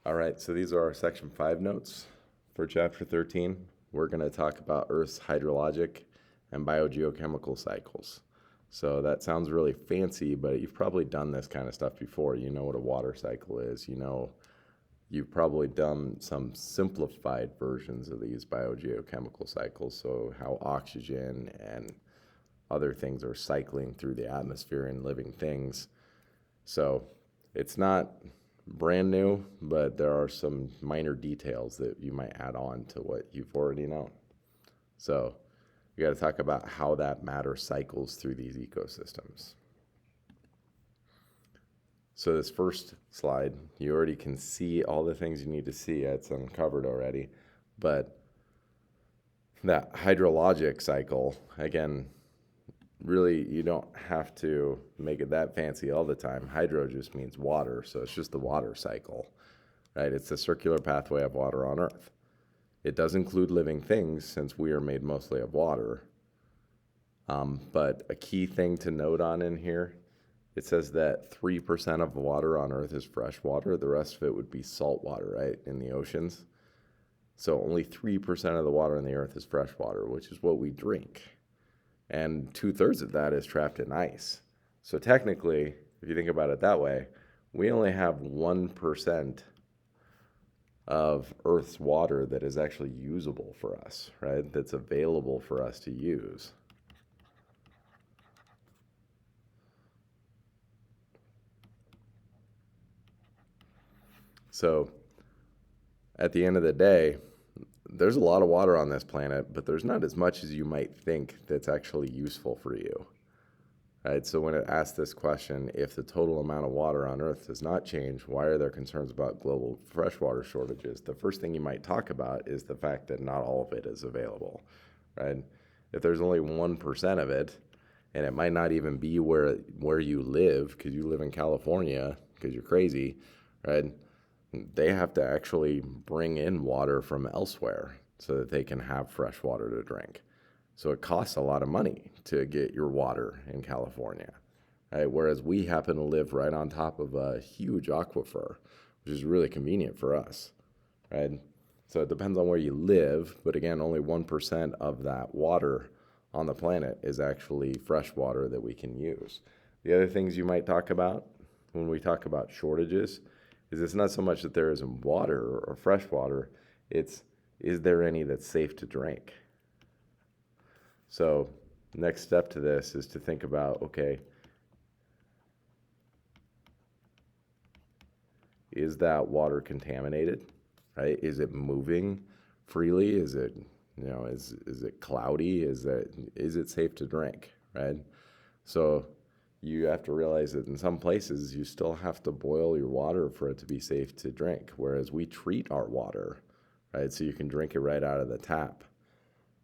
All right, so these are our Section 5 notes for Chapter 13. We're going to talk about Earth's hydrologic and biogeochemical cycles. So that sounds really fancy, but you've probably done this kind of stuff before. You know what a water cycle is. You've probably done some simplified versions of these biogeochemical cycles, so how oxygen and other things are cycling through the atmosphere and living things. So it's not brand new, but there are some minor details that you might add on to what you've already known. So we got to talk about how that matter cycles through these ecosystems. So this first slide, you already can see all the things you need to see. It's uncovered already. But that hydrologic cycle, again, really you don't have to make it that fancy all the time. Hydro just means water, so it's just the water cycle, right? It's the circular pathway of water on Earth. It does include living things since we are made mostly of water. But a key thing to note on in here, it says that 3% of the water on Earth is fresh water. The rest of it would be salt water, right, in the oceans. So only 3% of the water on the Earth is fresh water, which is what we drink. And 2/3 of that is trapped in ice. So technically, if you think about it that way, we only have 1% of Earth's water that is actually usable for us, right? That's available for us to use. So at the end of the day, there's a lot of water on this planet, but there's not as much as you might think that's actually useful for you. Right? So when it asks this question, if the total amount of water on Earth does not change, why are there concerns about global freshwater shortages? The first thing you might talk about is the fact that not all of it is available, right? If there's only 1% of it, and it might not even be where you live, because you live in California, because you're crazy, right? They have to actually bring in water from elsewhere so that they can have fresh water to drink. So it costs a lot of money to get your water in California, right? Whereas we happen to live right on top of a huge aquifer, which is really convenient for us, right? So it depends on where you live, but again, only 1% of that water on the planet is actually fresh water that we can use. The other things you might talk about when we talk about shortages is it's not so much that there isn't water or fresh water, it's is there any that's safe to drink? So next step to this is to think about, okay, is that water contaminated, right? Is it moving freely? Is it, is it cloudy? Is it safe to drink, right? So you have to realize that in some places you still have to boil your water for it to be safe to drink, whereas we treat our water, right? So you can drink it right out of the tap,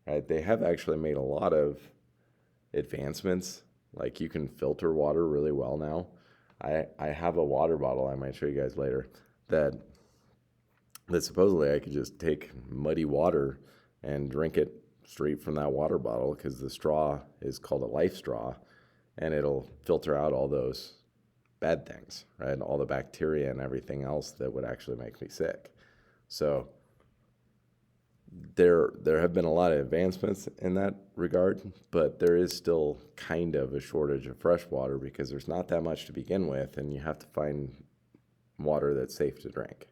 right? They have actually made a lot of advancements. Like you can filter water really well now. I have a water bottle I might show you guys later that supposedly I could just take muddy water and drink it straight from that water bottle because the straw is called a life straw and it'll filter out all those bad things, right? All the bacteria and everything else that would actually make me sick. So there have been a lot of advancements in that regard, but there is still kind of a shortage of fresh water because there's not that much to begin with, and you have to find water that's safe to drink.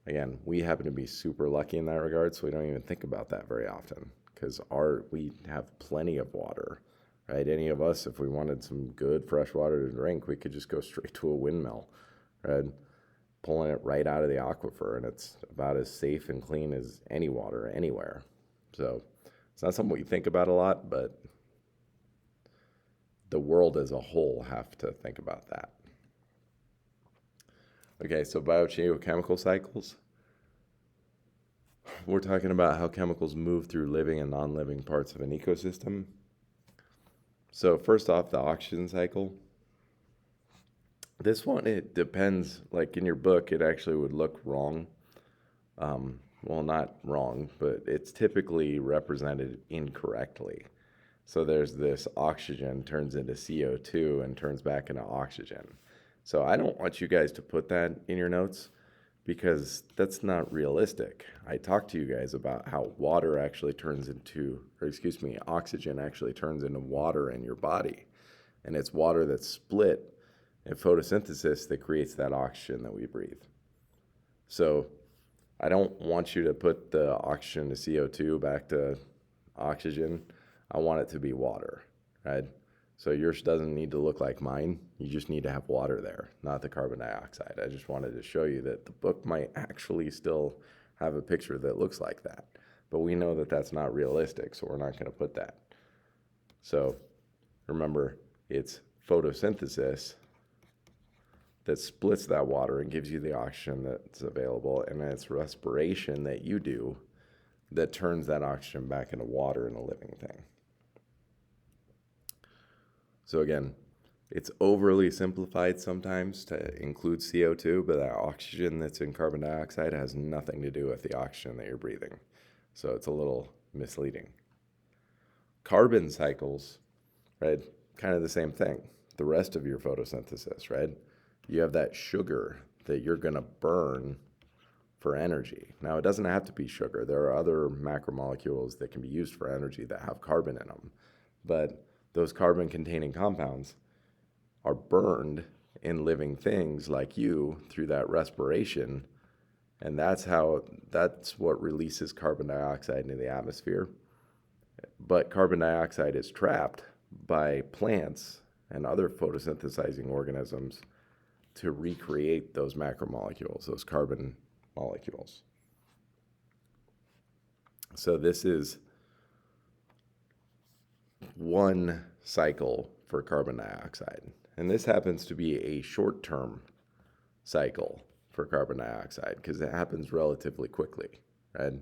Again, we happen to be super lucky in that regard, so we don't even think about that very often because we have plenty of water, right? Any of us, if we wanted some good fresh water to drink, we could just go straight to a windmill, right? Pulling it right out of the aquifer, and it's about as safe and clean as any water anywhere. So it's not something we think about a lot, but the world as a whole have to think about that. Okay, so biogeochemical cycles. We're talking about how chemicals move through living and non-living parts of an ecosystem. So first off, the oxygen cycle. This one, it depends. Like in your book, it actually would look wrong. Well, not wrong, but it's typically represented incorrectly. So there's this oxygen turns into CO2 and turns back into oxygen. So I don't want you guys to put that in your notes because that's not realistic. I talked to you guys about how oxygen actually turns into water in your body. And it's water that's split in photosynthesis that creates that oxygen that we breathe. So I don't want you to put the oxygen to CO2 back to oxygen. I want it to be water, right? So yours doesn't need to look like mine. You just need to have water there, not the carbon dioxide. I just wanted to show you that the book might actually still have a picture that looks like that. But we know that that's not realistic, so we're not going to put that. So remember, it's photosynthesis that splits that water and gives you the oxygen that's available, and then it's respiration that you do that turns that oxygen back into water in a living thing. So again, it's overly simplified sometimes to include CO2, but that oxygen that's in carbon dioxide has nothing to do with the oxygen that you're breathing. So it's a little misleading. Carbon cycles, right? Kind of the same thing. The rest of your photosynthesis, right? You have that sugar that you're going to burn for energy. Now, it doesn't have to be sugar. There are other macromolecules that can be used for energy that have carbon in them. But those carbon-containing compounds are burned in living things like you through that respiration, and that's what releases carbon dioxide into the atmosphere. But carbon dioxide is trapped by plants and other photosynthesizing organisms to recreate those macromolecules, those carbon molecules. So this is one cycle for carbon dioxide. And this happens to be a short-term cycle for carbon dioxide because it happens relatively quickly, right?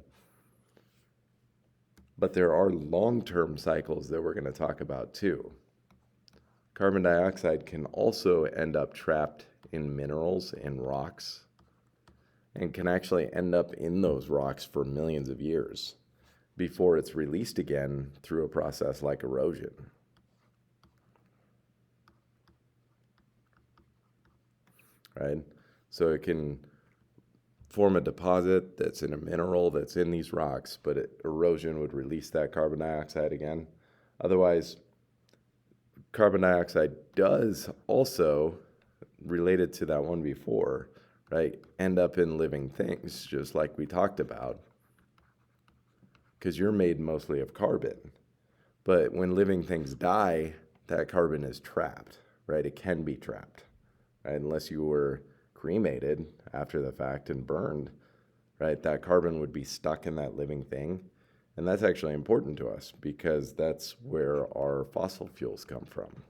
But there are long-term cycles that we're going to talk about too. Carbon dioxide can also end up trapped in minerals and rocks and can actually end up in those rocks for millions of years before it's released again through a process like erosion. Right? So it can form a deposit that's in a mineral that's in these rocks, but erosion would release that carbon dioxide again. Otherwise, carbon dioxide does also, related to that one before, right, end up in living things, just like we talked about, because you're made mostly of carbon. But when living things die, that carbon is trapped, right? It can be trapped, right? Unless you were cremated after the fact and burned, right? That carbon would be stuck in that living thing. And that's actually important to us because that's where our fossil fuels come from.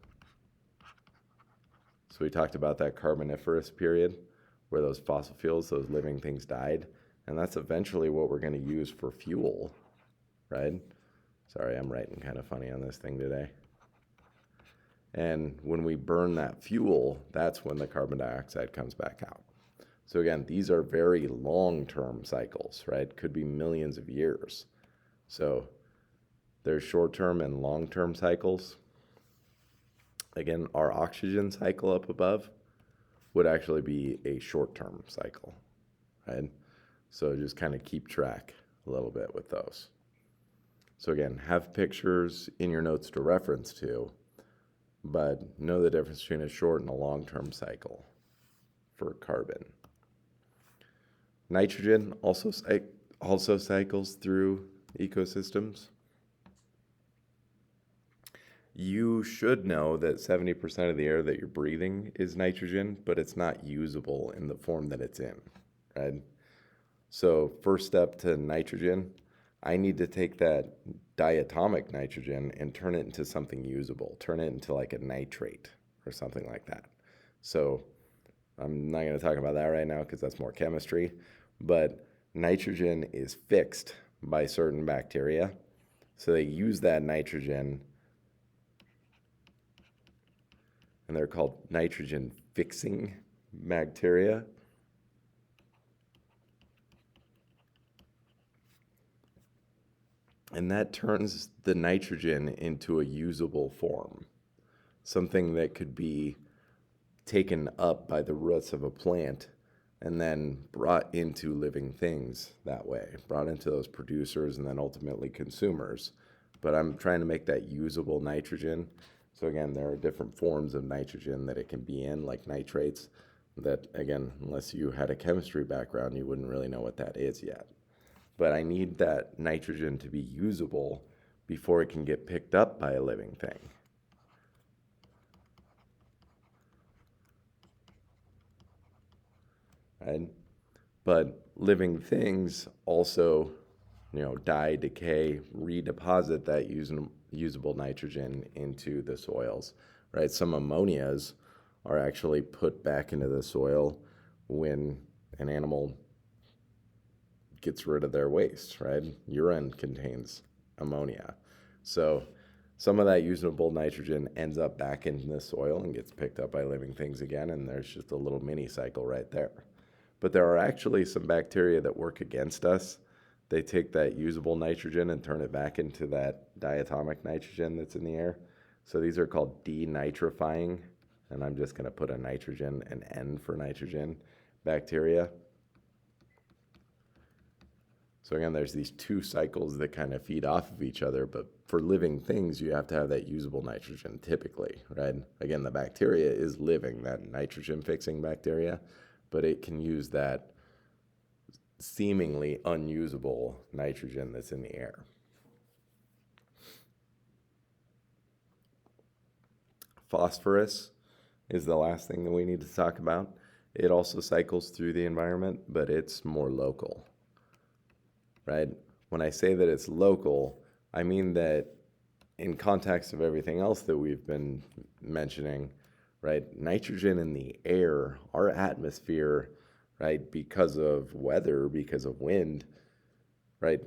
So we talked about that Carboniferous period where those fossil fuels, those living things died. And that's eventually what we're going to use for fuel, right? Sorry, I'm writing kind of funny on this thing today. And when we burn that fuel, that's when the carbon dioxide comes back out. So again, these are very long-term cycles, right? Could be millions of years. So there's short-term and long-term cycles. Again, our oxygen cycle up above would actually be a short-term cycle, right? So just kind of keep track a little bit with those. So again, have pictures in your notes to reference to, but know the difference between a short and a long-term cycle for carbon. Nitrogen also cycles through ecosystems. You should know that 70% of the air that you're breathing is nitrogen, but it's not usable in the form that it's in, right? So first step to nitrogen, I need to take that diatomic nitrogen and turn it into something usable, turn it into like a nitrate or something like that. So I'm not going to talk about that right now because that's more chemistry, but nitrogen is fixed by certain bacteria. So they use that nitrogen, and they're called nitrogen fixing bacteria. And that turns the nitrogen into a usable form, something that could be taken up by the roots of a plant and then brought into living things that way, brought into those producers and then ultimately consumers. But I'm trying to make that usable nitrogen. So again, there are different forms of nitrogen that it can be in, like nitrates, that again, unless you had a chemistry background, you wouldn't really know what that is yet. But I need that nitrogen to be usable before it can get picked up by a living thing. Right? But living things also, die, decay, redeposit that usable nitrogen into the soils, right? Some ammonias are actually put back into the soil when an animal gets rid of their waste, right? Urine contains ammonia. So some of that usable nitrogen ends up back in the soil and gets picked up by living things again, and there's just a little mini cycle right there. But there are actually some bacteria that work against us. They take that usable nitrogen and turn it back into that diatomic nitrogen that's in the air. So these are called denitrifying, and I'm just going to put a nitrogen, an N for nitrogen, bacteria. So again, there's these two cycles that kind of feed off of each other, but for living things, you have to have that usable nitrogen typically, right? Again, the bacteria is living, that nitrogen fixing bacteria, but it can use that seemingly unusable nitrogen that's in the air. Phosphorus is the last thing that we need to talk about. It also cycles through the environment, but it's more local, right? When I say that it's local, I mean that in context of everything else that we've been mentioning, right? Nitrogen in the air, our atmosphere, right? Because of weather, because of wind, right?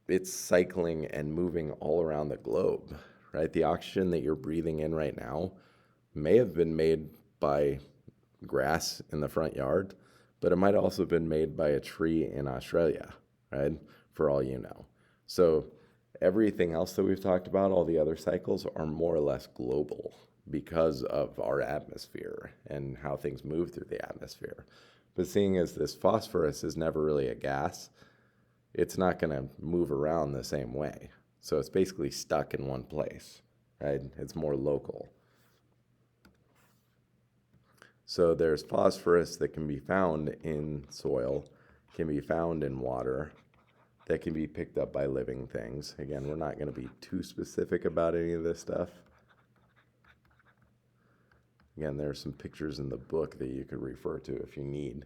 It's cycling and moving all around the globe, right? The oxygen that you're breathing in right now may have been made by grass in the front yard, but it might also have been made by a tree in Australia, right? For all you know. So everything else that we've talked about, all the other cycles, are more or less global because of our atmosphere and how things move through the atmosphere. But seeing as this phosphorus is never really a gas, it's not going to move around the same way. So it's basically stuck in one place, right? It's more local. So there's phosphorus that can be found in soil, can be found in water, that can be picked up by living things. Again, we're not going to be too specific about any of this stuff. Again, there are some pictures in the book that you could refer to if you need.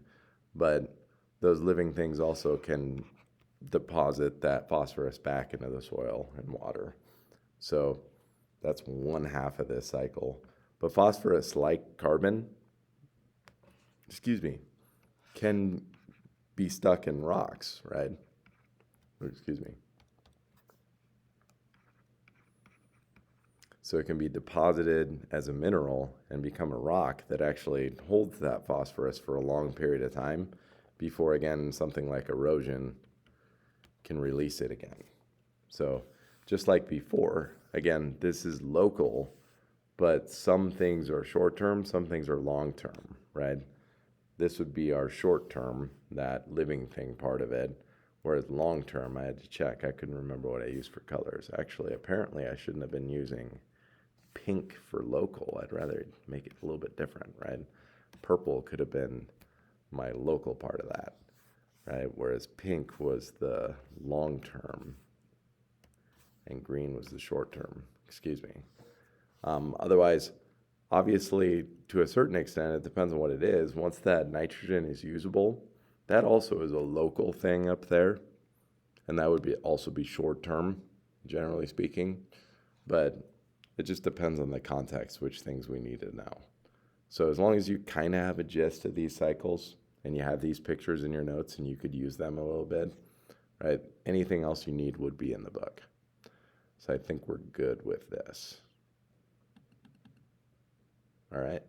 But those living things also can deposit that phosphorus back into the soil and water. So that's one half of this cycle. But phosphorus, like carbon, can be stuck in rocks, right? So it can be deposited as a mineral and become a rock that actually holds that phosphorus for a long period of time before, again, something like erosion can release it again. So just like before, again, this is local, but some things are short-term, some things are long-term, right? This would be our short-term, that living thing part of it, whereas long-term, I had to check. I couldn't remember what I used for colors. Actually, apparently, I shouldn't have been using pink for local. I'd rather make it a little bit different, right? Purple could have been my local part of that, right? Whereas pink was the long-term and green was the short-term, Otherwise, obviously, to a certain extent, it depends on what it is. Once that nitrogen is usable, that also is a local thing up there, and that would also be short-term, generally speaking. But it just depends on the context, which things we need to know. So as long as you kind of have a gist of these cycles and you have these pictures in your notes and you could use them a little bit, right? Anything else you need would be in the book. So I think we're good with this. All right.